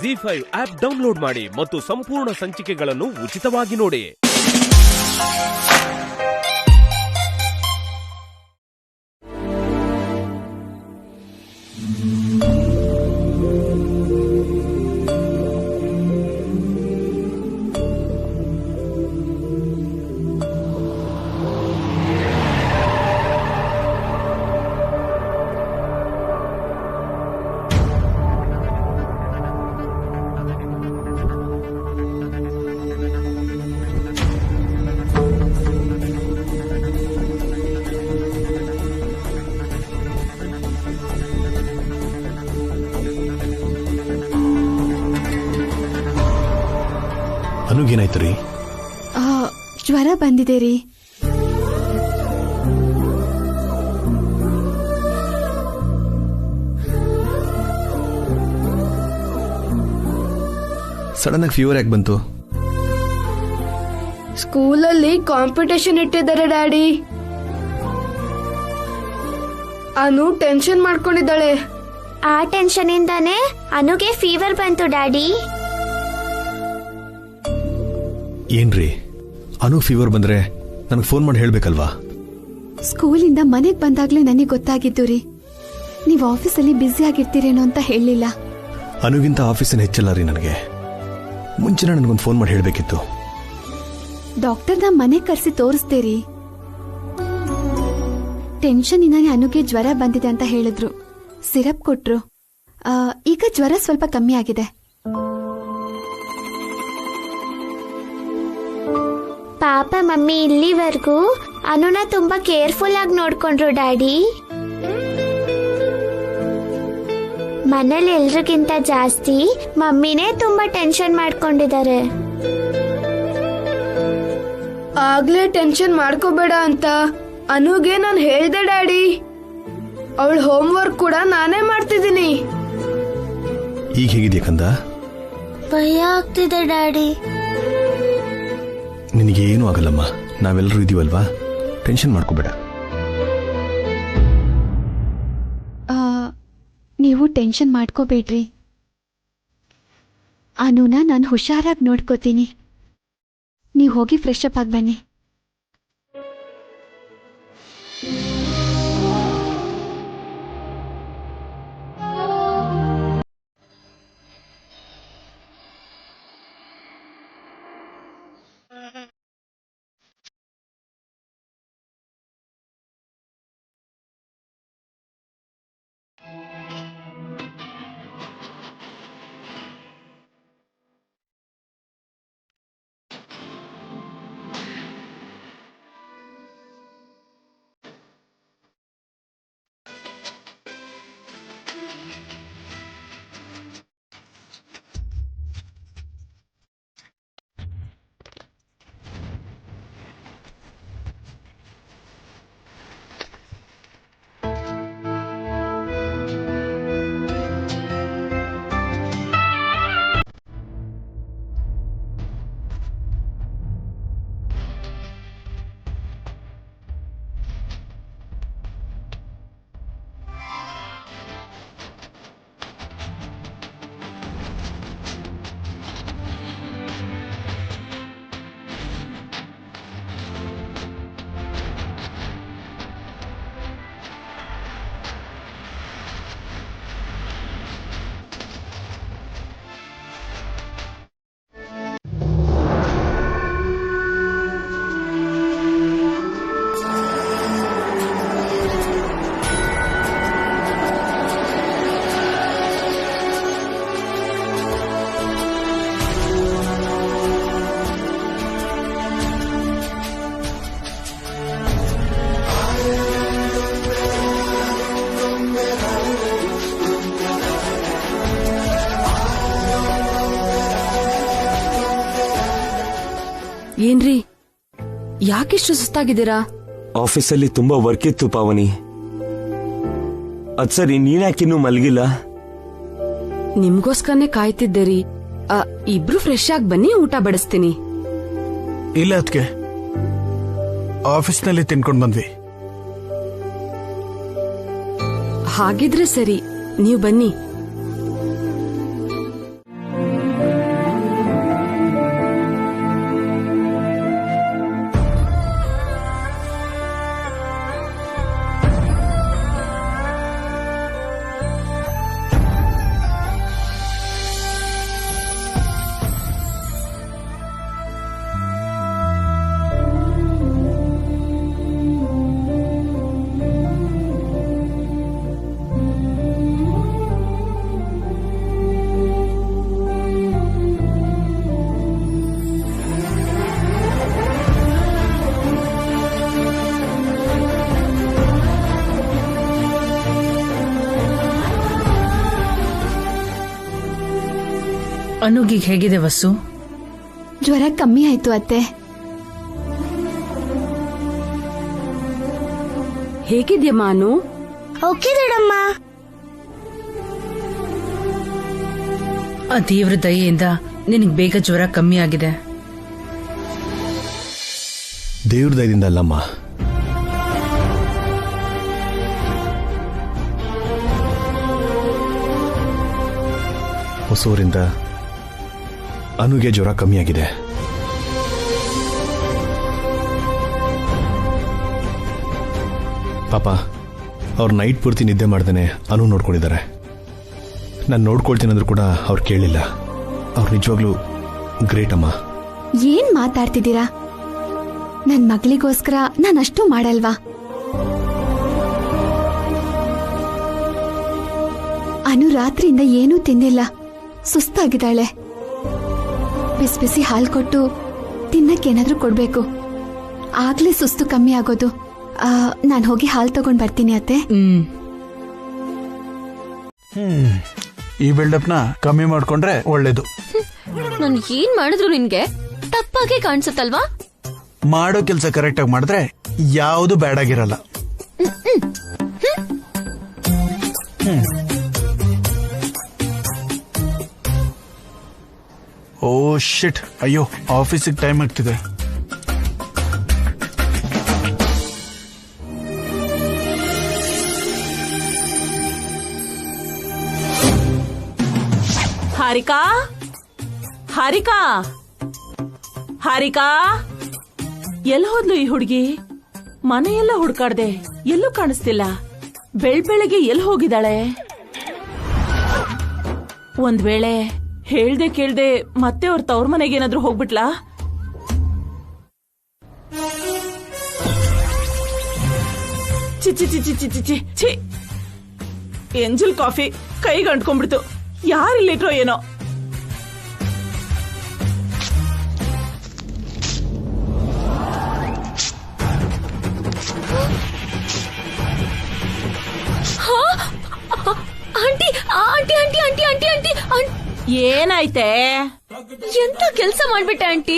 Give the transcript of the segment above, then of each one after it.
ZEE5 app download ಮಾಡಿ ಮತ್ತು ಸಂಪೂರ್ಣ ಸಂಚಿಕೆಗಳನ್ನು ಉಚಿತವಾಗಿ ನೋಡಿ. ಅನುಗೇನಾಯ್ತು ರೀ? ಜ್ವರ ಬಂದಿದೆ ರೀ. ಸಡನ್ ಆಗಿ ಫೀವರ್ ಯಾಕೆ ಬಂತು? ಸ್ಕೂಲಲ್ಲಿ ಕಾಂಪಿಟೇಷನ್ ಇಟ್ಟಿದ್ದಾರೆ ಡ್ಯಾಡಿ. ಅನು ಟೆನ್ಷನ್ ಮಾಡ್ಕೊಂಡಿದ್ದಾಳೆ. ಆ ಟೆನ್ಷನ್ ಇಂದಾನೆ ಅನುಗೆ ಫೀವರ್ ಬಂತು ಡ್ಯಾಡಿ. ಏನ್ರಿ, ಅನು ಫೀವರ್ ಬಂದ್ರೆ ನನಗೆ ಫೋನ್ ಮಾಡಿ ಹೇಳ್ಬೇಕಲ್ವಾ? ಸ್ಕೂಲಿಂದ ಮನೆಗ್ ಬಂದಾಗ್ಲೇ ನನಗೆ ಗೊತ್ತಾಗಿದ್ದು ರೀ. ನೀವು ಆಫೀಸಲ್ಲಿ ಬ್ಯುಸಿ ಆಗಿರ್ತೀರೇನೋ ಅಂತ ಹೇಳಲಿಲ್ಲ. ಅನುಗಿಂತ ಆಫೀಸಿನ ಹೆಚ್ಚಲ್ಲ ರೀ ನನಗೆ. ಮುಂಚೆನೇ ನನಗೊಂದು ಫೋನ್ ಮಾಡಿ ಹೇಳ್ಬೇಕಿತ್ತು. ಡಾಕ್ಟರ್ನ ಮನೆಗ್ ಕರೆಸಿ ತೋರಿಸ್ತೀರಿ. ಟೆನ್ಷನ್ ಇಂದಾನೆ ಅನುಗೆ ಜ್ವರ ಬಂದಿದೆ ಅಂತ ಹೇಳಿದ್ರು. ಸಿರಪ್ ಕೊಟ್ರು. ಈಗ ಜ್ವರ ಸ್ವಲ್ಪ ಕಮ್ಮಿ ಆಗಿದೆ. ಪಾಪ ಮಮ್ಮಿ ಇಲ್ಲಿವರೆಗೂ ಅನುನ ತುಂಬಾ ಕೇರ್ಫುಲ್ ಆಗಿ ನೋಡ್ಕೊಂಡ್ರು ಡ್ಯಾಡಿ. ಮನೇಲಿ ಎಲ್ರಿಗಿಂತ ಜಾಸ್ತಿ ಮಮ್ಮಿನೇ ತುಂಬಾ ಟೆನ್ಷನ್ ಮಾಡ್ಕೊಂಡಿದ್ದಾರೆ. ಆಗ್ಲೇ ಟೆನ್ಷನ್ ಮಾಡ್ಕೋಬೇಡ ಅಂತ ಅನುಗೆ ನಾನು ಹೇಳ್ದೆ ಡ್ಯಾಡಿ. ಅವಳ ಹೋಮ್ವರ್ಕ್ ಕೂಡ ನಾನೇ ಮಾಡ್ತಿದ್ದೀನಿ. ಈಗ ಹೇಗಿದೆಯಾ ಕಂದ? ಭಯ ಆಗ್ತಿದೆ ಡ್ಯಾಡಿ. ನಿನಗೆ ಏನೂ ಆಗಲ್ಲಮ್ಮ, ನಾವೆಲ್ಲರೂ ಇದೀವಲ್ವಾ, ಟೆನ್ಷನ್ ಮಾಡ್ಕೋಬೇಡ. ನೀವು ಟೆನ್ಷನ್ ಮಾಡ್ಕೋಬೇಡ್ರಿ. ಅನುನ ನಾನು ಹುಷಾರಾಗಿ ನೋಡ್ಕೋತೀನಿ. ನೀವು ಹೋಗಿ ಫ್ರೆಶ್ ಅಪ್ ಆಗಿ ಬನ್ನಿ. ಏನ್ರಿ, ಯಾಕಿಷ್ಟು ಸುಸ್ತಾಗಿದ್ದೀರಾ? ಆಫೀಸಲ್ಲಿ ತುಂಬಾ ವರ್ಕ್ ಇತ್ತು ಪಾವನಿ. ಅದ್ ಸರಿ, ನೀನ್ಯಾಕಿನ್ನೂ ಮಲಗಿಲ್ಲ? ನಿಮ್ಗೋಸ್ಕರನೇ ಕಾಯ್ತಿದ್ದೆ ರೀ. ಇಬ್ರು ಫ್ರೆಶ್ ಆಗಿ ಬನ್ನಿ, ಊಟ ಬಡಿಸ್ತೀನಿ. ಇಲ್ಲ ಅದಕ್ಕೆ ಆಫೀಸ್ನಲ್ಲಿ ತಿನ್ಕೊಂಡ್ ಬಂದ್ವಿ. ಹಾಗಿದ್ರೆ ಸರಿ, ನೀವು ಬನ್ನಿ. ಅನುಗಿಗ್ ಹೇಗಿದೆ ವಸ್ಸು? ಜ್ವರ ಕಮ್ಮಿ ಆಯ್ತು ಅತ್ತೆ. ಹೇಗಿದ್ಯಮ್ಮ ಅನು? ಓಕೆ ದೊಡ್ಡಮ್ಮ. ಆ ದೇವ್ರ ದಯೆಯಿಂದ ನಿನಗ್ ಬೇಗ ಜ್ವರ ಕಮ್ಮಿ ಆಗಿದೆ. ದೇವ್ರ ದಯದಿಂದ ಅಲ್ಲಮ್ಮ, ಹೊಸೂರಿಂದ ಅನುಗೆ ಜ್ವರ ಕಮ್ಮಿಯಾಗಿದೆ. ಪಾಪ ಅವ್ರು ನೈಟ್ ಪೂರ್ತಿ ನಿದ್ದೆ ಮಾಡ್ದೇನೆ ಅನು ನೋಡ್ಕೊಂಡಿದ್ದಾರೆ. ನಾನು ನೋಡ್ಕೊಳ್ತೀನಂದ್ರೂ ಕೂಡ ಅವ್ರು ಕೇಳಿಲ್ಲ. ಅವ್ರು ನಿಜವಾಗ್ಲೂ ಗ್ರೇಟ್ ಅಮ್ಮ. ಏನ್ ಮಾತಾಡ್ತಿದ್ದೀರಾ? ನನ್ ಮಗಳಿಗೋಸ್ಕರ ನಾನಷ್ಟು ಮಾಡಲ್ವಾ? ಅನು ರಾತ್ರಿಯಿಂದ ಏನೂ ತಿಂದಿಲ್ಲ, ಸುಸ್ತಾಗಿದ್ದಾಳೆ. ಬಿಸಿ ಬಿಸಿ ಹಾಲು ಕೊಟ್ಟು ತಿನ್ನಕ್ಕೇನಾದ್ರೂ ಕೊಡ್ಬೇಕು, ಆಗ್ಲೇ ಸುಸ್ತು ಕಮ್ಮಿ ಆಗೋದು. ನಾನು ಹೋಗಿ ಹಾಲು ತಗೊಂಡ್ ಬರ್ತೀನಿ ಅತ್ತೆ. ಈ ಬಿಲ್ಡಪ್ನ ಕಮ್ಮಿ ಮಾಡ್ಕೊಂಡ್ರೆ ಒಳ್ಳೇದು. ನಾನು ಏನ್ ಮಾಡಿದ್ರು ನಿನ್ಗೆ ತಪ್ಪಾಗೆ ಕಾಣಿಸುತ್ತಲ್ವಾ? ಮಾಡೋ ಕೆಲಸ ಕರೆಕ್ಟ್ ಆಗಿ ಮಾಡಿದ್ರೆ ಯಾವುದು ಬ್ಯಾಡ್ ಆಗಿರಲ್ಲ. ಓ ಶಿಟ್, ಅಯ್ಯೋ ಆಫೀಸಿಗೆ ಟೈಮ್ ಆಗ್ತಿದೆ. ಹಾರಿಕಾ, ಹಾರಿಕಾ, ಹಾರಿಕಾ, ಎಲ್ಲಿ ಹೋದ್ಲು ಈ ಹುಡುಗಿ? ಮನೆಯೆಲ್ಲ ಹುಡ್ಕಾಡ್ದೆ, ಎಲ್ಲೂ ಕಾಣಿಸ್ತಿಲ್ಲ. ಬೆಳ್ಬೆಳಗ್ಗೆ ಎಲ್ಲಿ ಹೋಗಿದ್ದಾಳೆ? ಒಂದ್ ವೇಳೆ ಹೇಳ್ದೆ ಕೇಳ್ದೆ ಮತ್ತೆ ಅವ್ರ ತವ್ರ ಮನೆಗೆ ಏನಾದ್ರೂ ಹೋಗ್ಬಿಟ್ಲಾ? ಚಿಚಿ ಚಿಚಿ ಚಿಚಿ ಚಿ ಛಿ, ಏಂಜಲ್ ಕಾಫಿ ಕೈಗೆ ಅಂಟ್ಕೊಂಡ್ಬಿಡ್ತು. ಯಾರಿಲ್ಲಿಟ್ರೋ ಏನೋ. Auntie auntie auntie auntie auntie auntie ಏನಾಯ್ತೆ? ಎಂತ ಕೆಲ್ಸ ಮಾಡ್ಬಿಟ್ಟೆ ಆಂಟಿ?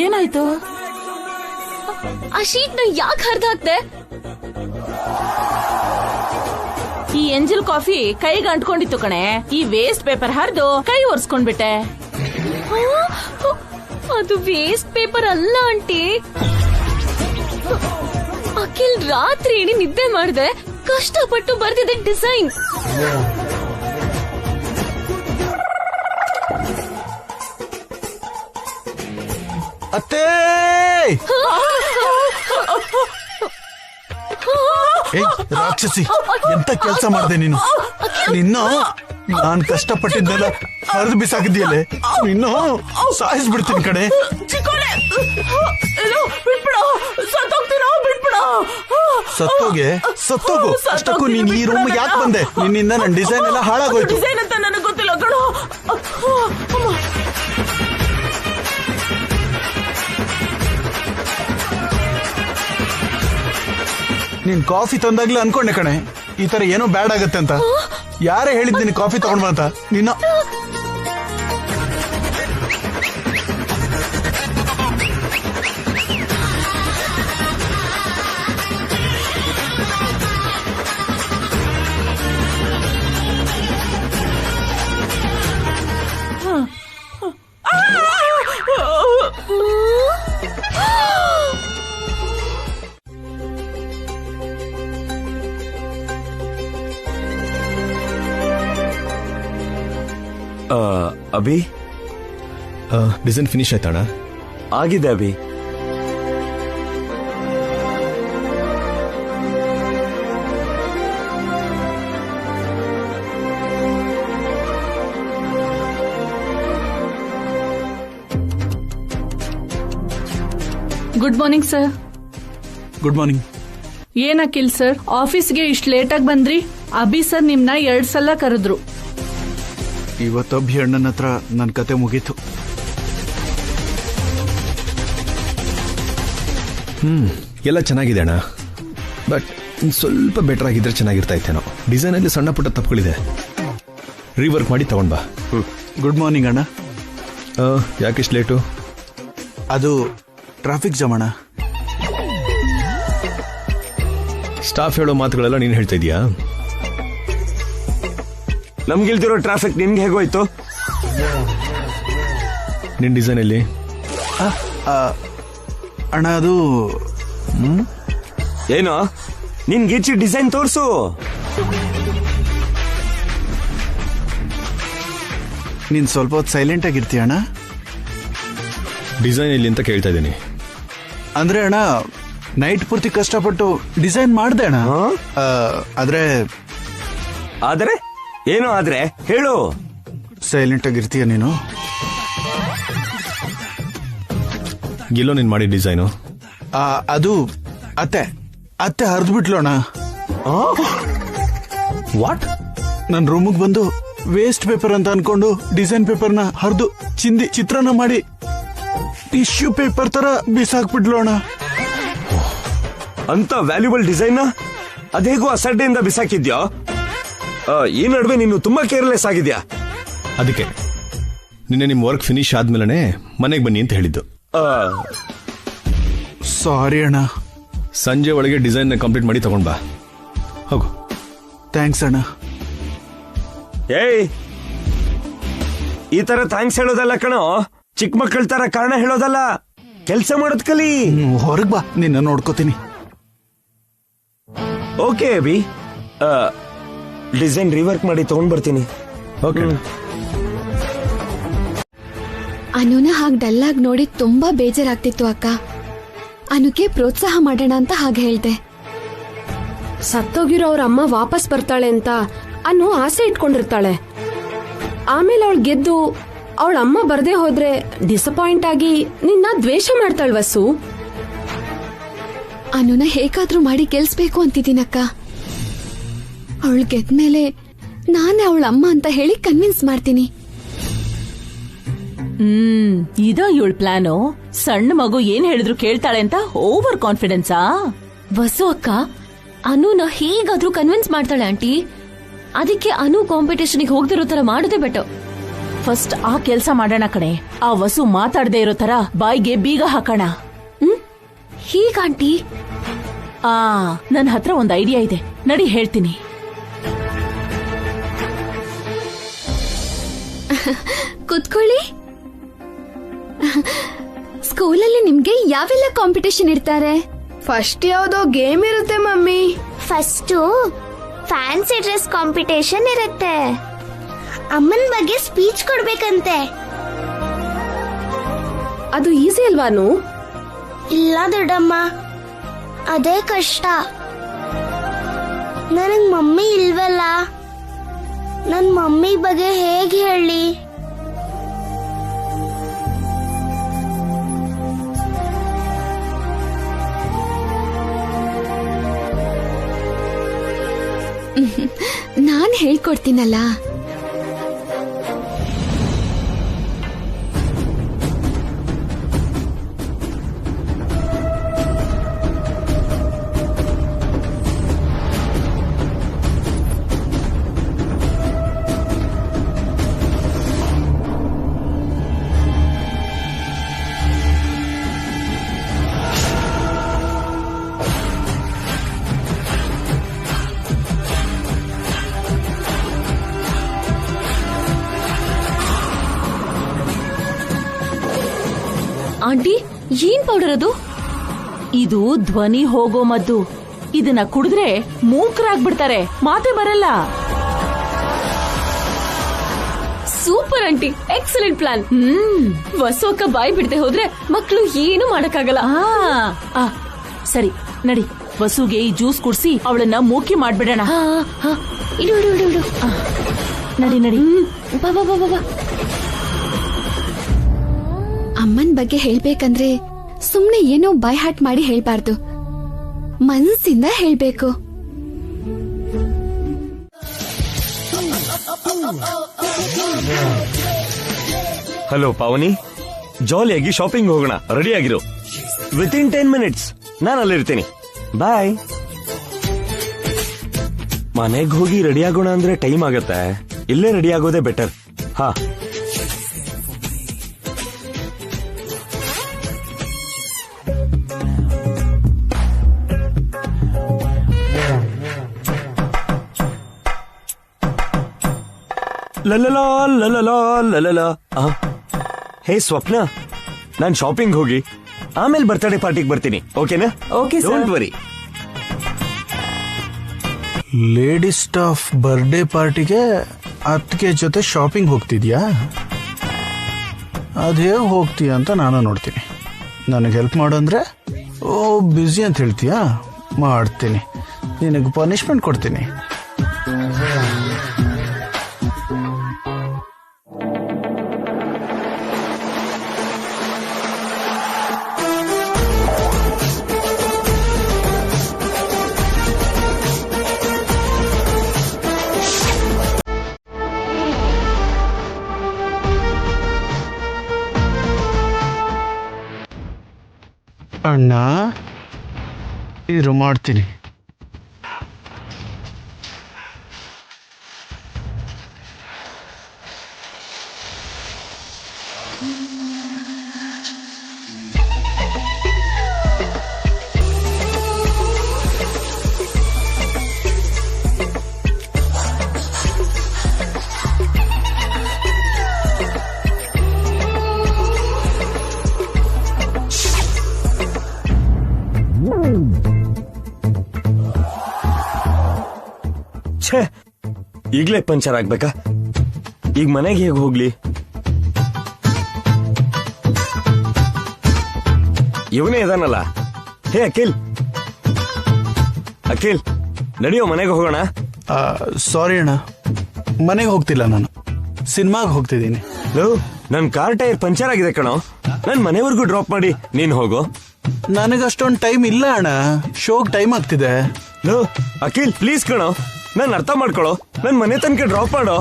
ಏನಾಯ್ತು? ಆ ಶೀಟ್ ನ ಯಾಕೆ ಹರಿದು ಹಾಕ್ದೆ? ಈ ಏಂಜಲ್ ಕಾಫಿ ಕೈಗೆ ಅಂಟ್ಕೊಂಡಿತ್ತು ಕಣೆ. ಈ ವೇಸ್ಟ್ ಪೇಪರ್ ಹರಿದು ಕೈ ಒರೆಸ್ಕೊಂಡ್ಬಿಟ್ಟೆ. ಅದು ವೇಸ್ಟ್ ಪೇಪರ್ ಅಲ್ಲ ಆಂಟಿ. ಅಖಿಲ್ ರಾತ್ರಿ ಇಡೀ ನಿದ್ದೆ ಮಾಡಿದೆ, ಕಷ್ಟಪಟ್ಟು ಬರ್ದಿದ್ದೆ ಡಿಸೈನ್. ಅತ್ತೇ, ರಾಕ್ಷಸಿ, ಎಂತ ಕೆಲಸ ಮಾಡಿದೆ ನೀನು? ನಿನ್ನ ನಾನ್ ಕಷ್ಟಪಟ್ಟಿದ್ದೆಲ್ಲ ಹರಿದು ಬಿಸಾಕಿದ್ಯಲ್ಲೇ, ನಿನ್ನು ಸಾಯಿಸ್ಬಿಡ್ತೀನಿ ಕಡೆ. ಸತ್ತೋಗು. ಅಷ್ಟಕ್ಕೂ ನೀನ್ ಈ ರೂಮ್ ಯಾಕೆ ಬಂದೆ? ನಿನ್ನಿಂದ ನನ್ನ ಡಿಸೈನ್ ಎಲ್ಲ ಹಾಳಾಗೋಯ್ತು. ಡಿಸೈನ್ ಅಂತ ನನಗೆ ಗೊತ್ತಿಲ್ಲ ಕಣೋ. ನೀನ್ ಕಾಫಿ ತಂದಾಗ್ಲೇ ಅನ್ಕೊಂಡೆ ಕಣೆ ಈ ತರ ಏನೋ ಬ್ಯಾಡ್ ಆಗತ್ತೆ ಅಂತ. ಯಾರೇ ಹೇಳಿದ್ ನಿನ್ ಕಾಫಿ ತಗೊಂಡ್ ಬಾ ಅಂತ? ನಿನ್ನ ಅಭಿ, ಡಿಸೈನ್ ಫಿನಿಶ್ ಆಯ್ತಾಣ? ಆಗಿದೆ Abhi. Good morning sir. Good morning. ಏನ್ ಅಖಿಲ್ ಸರ್, ಆಫೀಸ್ಗೆ ಇಷ್ಟು ಲೇಟ್ ಆಗಿ ಬಂದ್ರಿ? ಅಭಿ ಸರ್ ನಿಮ್ನ 2 ಸಲ ಕರೆದ್ರು. ಇವತ್ತು ಅಭಿ ಅಣ್ಣನ ಹತ್ರ ನನ್ನ ಕತೆ ಮುಗೀತು. ಎಲ್ಲ ಚೆನ್ನಾಗಿದೆ ಅಣ್ಣ, ಬಟ್ ಸ್ವಲ್ಪ ಬೆಟರ್ ಆಗಿದ್ರೆ ಚೆನ್ನಾಗಿರ್ತಾ ಇತ್ತೇನೋ. ಡಿಸೈನಲ್ಲಿ ಸಣ್ಣ ಪುಟ್ಟ ತಪ್ಪುಗಳಿದೆ. ರೀವರ್ಕ್ ಮಾಡಿ ತಗೊಂಡ್ ಬಾ. ಗುಡ್ ಮಾರ್ನಿಂಗ್ ಅಣ್ಣ. ಯಾಕಿಷ್ಟು ಲೇಟು? ಅದು ಟ್ರಾಫಿಕ್ ಜಾಮ್ ಅಣ್ಣ. ಸ್ಟಾಫ್ ಹೇಳೋ ಮಾತುಗಳೆಲ್ಲ ನೀನು ಹೇಳ್ತಾ ಇದೀಯಾ? ನಮ್ಗಿಲ್ದಿರೋ ಟ್ರಾಫಿಕ್ ನಿಮ್ಗೆ ಹೇಗೋಯ್ತು? ನಿನ್ ಡಿಸೈನ್ ಎಲ್ಲಿ? ಅಣ್ಣ ಅದು ಏನೋ ನಿನ್ ಗೀಚಿ ಡಿಸೈನ್ ತೋರ್ಸು. ನೀನ್ ಸ್ವಲ್ಪ ಹೊತ್ತು ಸೈಲೆಂಟ್ ಆಗಿರ್ತೀಯ ಅಣ್ಣ. ಡಿಸೈನ್ ಎಲ್ಲಿ ಅಂತ ಕೇಳ್ತಾ ಇದ್ದೀನಿ. ಅಂದ್ರೆ ಅಣ್ಣ ನೈಟ್ ಪೂರ್ತಿ ಕಷ್ಟಪಟ್ಟು ಡಿಸೈನ್ ಮಾಡ್ದೆ ಅಣ್ಣ. ಆದ್ರೆ ಆದ್ರೆ ಏನೋ ಆದ್ರೆ ಹೇಳು. ಸೈಲೆಂಟ್ ಆಗಿರ್ತೀಯ ನೀನು. ಗಿಲ್ಲೋ ನೀನ್ ಮಾಡಿ ಡಿಸೈನು? ಅದು ಅತ್ತೆ ಹರಿದು ಬಿಟ್ಲು ಅಣ್ಣ. ವಾಟ್? ನನ್ನ ರೂಮಿಗೆ ಬಂದು ವೇಸ್ಟ್ ಪೇಪರ್ ಅಂತ ಅನ್ಕೊಂಡು ಡಿಸೈನ್ ಪೇಪರ್ನ ಹರಿದು ಚಿಂದಿ ಚಿತ್ರಾನ್ನ ಮಾಡಿ ಟಿಶ್ಯೂ ಪೇಪರ್ ತರ ಬಿಸಾಕ್ಬಿಟ್ಲು ಅಣ್ಣ. ಅಂತ ವ್ಯಾಲ್ಯೂಬಲ್ ಡಿಸೈನ್ ಅದೇಗೋ ಅಸಡ್ಡೆಯಿಂದ ಬಿಸಾಕಿದ್ಯಾ? ಈ ನಡುವೆ ನೀನು ತುಂಬಾ ಕೇರ್ಲೆಸ್ ಆಗಿದ್ಯಾ. ಅದಕ್ಕೆ ನಿನ್ನೆ ನಿಮ್ ವರ್ಕ್ ಫಿನಿಶ್ ಆದ್ಮೇಲೆ ಮನೆಗೆ ಬನ್ನಿ ಅಂತ ಹೇಳಿದ್ದು. ಸಾರಿ ಅಣ್ಣ. ಸಂಜೆ ಒಳಗೆ ಡಿಸೈನ್ ಕಂಪ್ಲೀಟ್ ಮಾಡಿ ತಗೊಂಡ್ ಬಾ. ಹೋಗು. ಥ್ಯಾಂಕ್ಸ್ ಅಣ್ಣ. ಏಯ್, ಈ ತರ ಥ್ಯಾಂಕ್ಸ್ ಹೇಳೋದಲ್ಲ ಕಣೋ, ಚಿಕ್ಕ ಮಕ್ಕಳ ತರ ಕಾರಣ ಹೇಳೋದಲ್ಲ. ಕೆಲ್ಸ ಮಾಡೋದ್ ಕಲಿ. ಹೊರಗ್ ಬಾ, ನಿನ್ನ ನೋಡ್ಕೋತೀನಿ. ಓಕೆ ಅಭಿ, ಡಿಸೈನ್ ರಿವರ್ಕ್ ಮಾಡಿ ತಗೊಂಡ್ ಬರ್ತೀನಿ. ಓಕೆ. ಅನುನ ಹಾಗೆ ಡಲ್ಲಾಗಿ ನೋಡಿ ತುಂಬಾ ಬೇಜಾರಾಗ್ತಿತ್ತು ಅಕ್ಕ. ಅನುಗೆ ಪ್ರೋತ್ಸಾಹ ಮಾಡೋಣ ಅಂತ ಹಾಗೆ ಹೇಳ್ದೆ. ಸತ್ತೋಗಿರೋ ಅವ್ರ ಅಮ್ಮ ವಾಪಸ್ ಬರ್ತಾಳೆ ಅಂತ ಅನ್ನು ಆಸೆ ಇಟ್ಕೊಂಡಿರ್ತಾಳೆ. ಆಮೇಲೆ ಅವಳು ಗೆದ್ದು ಅವಳ ಅಮ್ಮ ಬರ್ದೇ ಹೋದ್ರೆ ಡಿಸಪಾಯಿಂಟ್ ಆಗಿ ನಿನ್ನ ದ್ವೇಷ ಮಾಡ್ತಾಳ ವಸು. ಅನುನ ಹೇಗಾದ್ರೂ ಮಾಡಿ ಗೆಲ್ಸ್ಬೇಕು ಅಂತಿದ್ದೀನಕ್ಕ. ಅವಳು ಗೆದ್ಮೇಲೆ ನಾನೇ ಅವಳ ಅಮ್ಮ ಅಂತ ಹೇಳಿ ಕನ್ವಿನ್ಸ್ ಮಾಡ್ತೀನಿ. ಇದ ಇವಳ ಪ್ಲಾನು. ಸಣ್ಣ ಮಗು ಏನ್ ಹೇಳಿದ್ರು ಕೇಳ್ತಾಳೆ ಅಂತ ಓವರ್ ಕಾನ್ಫಿಡೆನ್ಸಾ? ವಸು ಅಕ್ಕ ಅನುನ ಹೇಗಾದ್ರೂ ಕನ್ವಿನ್ಸ್ ಮಾಡ್ತಾಳೆ ಆಂಟಿ. ಅದಕ್ಕೆ ಅನು ಕಾಂಪಿಟೇಷನ್ಗೆ ಹೋಗ್ದಿರೋ ತರ ಮಾಡೋದೇ ಬೆಟರ್. ಫಸ್ಟ್ ಆ ಕೆಲ್ಸ ಮಾಡೋಣ ಕಣೆ. ಆ ವಸು ಮಾತಾಡದೆ ಇರೋ ತರ ಬಾಯಿಗೆ ಬೀಗ ಹಾಕೋಣ. ಹೀಗಾಂಟಿ? ನನ್ನ ಹತ್ರ ಒಂದು ಐಡಿಯಾ ಇದೆ, ನಡಿ ಹೇಳ್ತೀನಿ. ಕೂತ್ಕೊಳ್ಳಿ. ಸ್ಕೂಲಲ್ಲಿ ನಿಮ್ಗೆ ಯಾವೆಲ್ಲ ಕಾಂಪಿಟೇಷನ್ ಇರ್ತಾರೆ? ಫಸ್ಟ್ ಯಾವ್ದೋ ಗೇಮ್ ಇರುತ್ತೆ mummy. First fancy dress competition ಇರುತ್ತೆ. ಅಮ್ಮನ ಬಗ್ಗೆ ಸ್ಪೀಚ್ ಕೊಡ್ಬೇಕಂತೆ. ಅದು ಈಸಿ ಅಲ್ವಾನು? ಇಲ್ಲ ದೊಡ್ಡಮ್ಮ, ಅದೇ ಕಷ್ಟ. ನನಗ್ ಮಮ್ಮಿ ಇಲ್ವಲ್ಲ, ನನ್ ಮಮ್ಮಿ ಬಗ್ಗೆ ಹೇಗೆ ಹೇಳಿ? ನಾನ್ ಹೇಳ್ಕೊಡ್ತೀನಲ್ಲ. ಆಂಟಿ, ಏನ್ ಪೌಡರ್ ಅದು? ಇದು ಧ್ವನಿ ಹೋಗೋ ಮದ್ದು. ಇದನ್ನ ಕುಡಿದ್ರೆ ಮೂಕರಾಗ್ಬಿಡ್ತಾರೆ, ಮಾತೇ ಬರಲ್ಲ. Super auntie, excellent plan. Vasu ಅಕ್ಕ ಬಾಯಿ ಬಿಡದೆ ಹೋದ್ರೆ ಮಕ್ಕಳು ಏನು ಮಾಡಕ್ಕಾಗಲ್ಲ. ಸರಿ ನಡಿ, ವಸುಗೆ ಈ ಜ್ಯೂಸ್ ಕುಡ್ಸಿ ಅವಳನ್ನ ಮೂಕಿ ಮಾಡ್ಬಿಡೋಣ. ಇಡು ಇಡು ಇಡು ಇಡು. ನಡಿ ನಡಿ. ಬಾ ಬಾ ಬಾ ಬಾ. ಅಮ್ಮನ್ ಬಗ್ಗೆ ಹೇಳ್ಬೇಕಂದ್ರೆ ಸುಮ್ನೆ ಏನೋ ಬೈ ಹಾಟ್ ಮಾಡಿ ಹೇಳ್ಬಾರ್ದು, ಮನಸ್ಸಿಂದ ಹೇಳ್ಬೇಕು. ಹಲೋ ಪಾವನಿ, ಜಾಲಿಯಾಗಿ ಶಾಪಿಂಗ್ ಹೋಗೋಣ. ರೆಡಿ ಆಗಿರು. ವಿತಿನ್ 10 minutes ನಾನು ಅಲ್ಲಿರ್ತೀನಿ. ಬಾಯ್. ಮನೆಗೆ ಹೋಗಿ ರೆಡಿ ಆಗೋಣ ಅಂದ್ರೆ ಟೈಮ್ ಆಗತ್ತೆ. ಇಲ್ಲೇ ರೆಡಿ ಆಗೋದೇ ಬೆಟರ್. ಹಾ, ಲಲಲಾ ಲಲಲಾ ಲಲಲಾ. ಹೇ ಸ್ವಪ್ನ, ನಾನ್ ಶಾಪಿಂಗ್ ಹೋಗಿ ಆಮೇಲೆ ಬರ್ತ್ಡೇ ಪಾರ್ಟಿಗೆ ಬರ್ತೀನಿ. ಓಕೆನಾ? Okay sir. Don't worry. Lady staff birthday ಪಾರ್ಟಿಗೆ ಅತ್ತಿಗೆ ಜೊತೆ ಶಾಪಿಂಗ್ ಹೋಗ್ತಿದ್ಯಾ? ಅದು ಹೇಗೆ ಹೋಗ್ತೀಯ ಅಂತ ನಾನು ನೋಡ್ತೀನಿ. ನನಗೆ ಹೆಲ್ಪ್ ಮಾಡು ಅಂದ್ರೆ ಓ ಬ್ಯುಸಿ ಅಂತ ಹೇಳ್ತೀಯಾ? ಮಾಡ್ತೀನಿ, ನಿನಗೆ ಪನಿಷ್ಮೆಂಟ್ ಕೊಡ್ತೀನಿ. ಅಣ್ಣ, ಇದು ಮಾಡ್ತೀನಿ. ಛೇ, ಈಗ್ಲೇ ಪಂಚರ್ ಆಗ್ಬೇಕಾ? ಈಗ ಮನೆಗೆ ಹೇಗೆ ಹೋಗ್ಲಿ? ಇವನೇ ಇದಾನಲ್ಲ. ಹೇ ಅಖಿಲ್, ಅಖಿಲ್ ನಡಿಯೋ, ಮನೆಗೆ ಹೋಗೋಣ. ಸಾರಿ ಅಣ್ಣ, ಮನೆಗೆ ಹೋಗ್ತಿಲ್ಲ, ನಾನು ಸಿನಿಮಾಗೆ ಹೋಗ್ತಿದ್ದೀನಿ. ನನ್ ಕಾರ್ ಟೈರ್ ಪಂಚರ್ ಆಗಿದೆ ಕಣೋ, ನನ್ ಮನೆವರೆಗೂ ಡ್ರಾಪ್ ಮಾಡಿ ನೀನ್ ಹೋಗೋ. ನನಗಷ್ಟೊಂದು ಟೈಮ್ ಇಲ್ಲ ಅಣ್ಣ, ಶೋಗ್ ಟೈಮ್ ಆಗ್ತಿದೆ. ಅಖಿಲ್ ಪ್ಲೀಸ್ ಕಣೋ, ನನ್ ಅರ್ಥ ಮಾಡ್ಕೊಳೋ, ನನ್ ಮನೆ ತನಕ ಡ್ರಾಪ್ ಮಾಡೋ.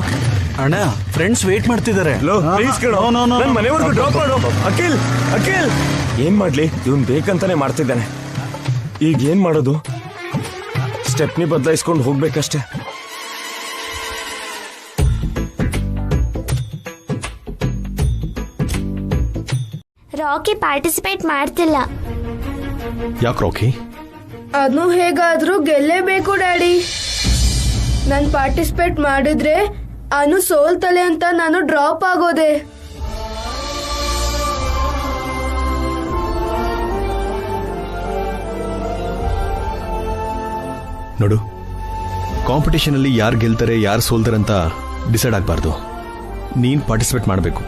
ಅಣ್ಣ, ಫ್ರೆಂಡ್ಸ್ ವೇಟ್ ಮಾಡ್ತಿದ್ದಾರೆ. ಪ್ಲೀಸ್ ಕಣೋ, ನನ್ ಮನೆವರೆಗೂ ಡ್ರಾಪ್ ಮಾಡೋ. ಅಖಿಲ್, ಅಖಿಲ್ ಏನ್ ಮಾಡ್ಲಿ, ಇವನ್ ಬೇಕಂತಾನೆ ಮಾಡ್ತಿದ್ದಾನೆ. ಈಗ ಏನ್ ಮಾಡೋದು? ಸ್ಟೆಪ್ನಿ ಬದಲಾಯಿಸ್ಕೊಂಡು ಹೋಗ್ಬೇಕಷ್ಟೇ. ರಾಕಿ ಪಾರ್ಟಿಸಿಪೇಟ್ ಮಾಡ್ತಿಲ್ಲ. ಯಾಕೆ ರಾಕಿ? ಅನು ಹೇಗಾದ್ರೂ ಗೆಲ್ಲೇಬೇಕು ಡ್ಯಾಡಿ. ನಾನು ಪಾರ್ಟಿಸಿಪೇಟ್ ಮಾಡಿದ್ರೆ ಅನು ಸೋಲ್ತಲೆ ಅಂತ ನಾನು ಡ್ರಾಪ್ ಆಗೋದೆ. ನೋಡು, ಕಾಂಪಿಟೇಷನ್ ಅಲ್ಲಿ ಯಾರು ಗೆಲ್ತಾರೆ ಯಾರು ಸೋಲ್ತಾರೆ ಅಂತ ಡಿಸೈಡ್ ಆಗಬಾರ್ದು. ನೀನ್ ಪಾರ್ಟಿಸಿಪೇಟ್ ಮಾಡಬೇಕು,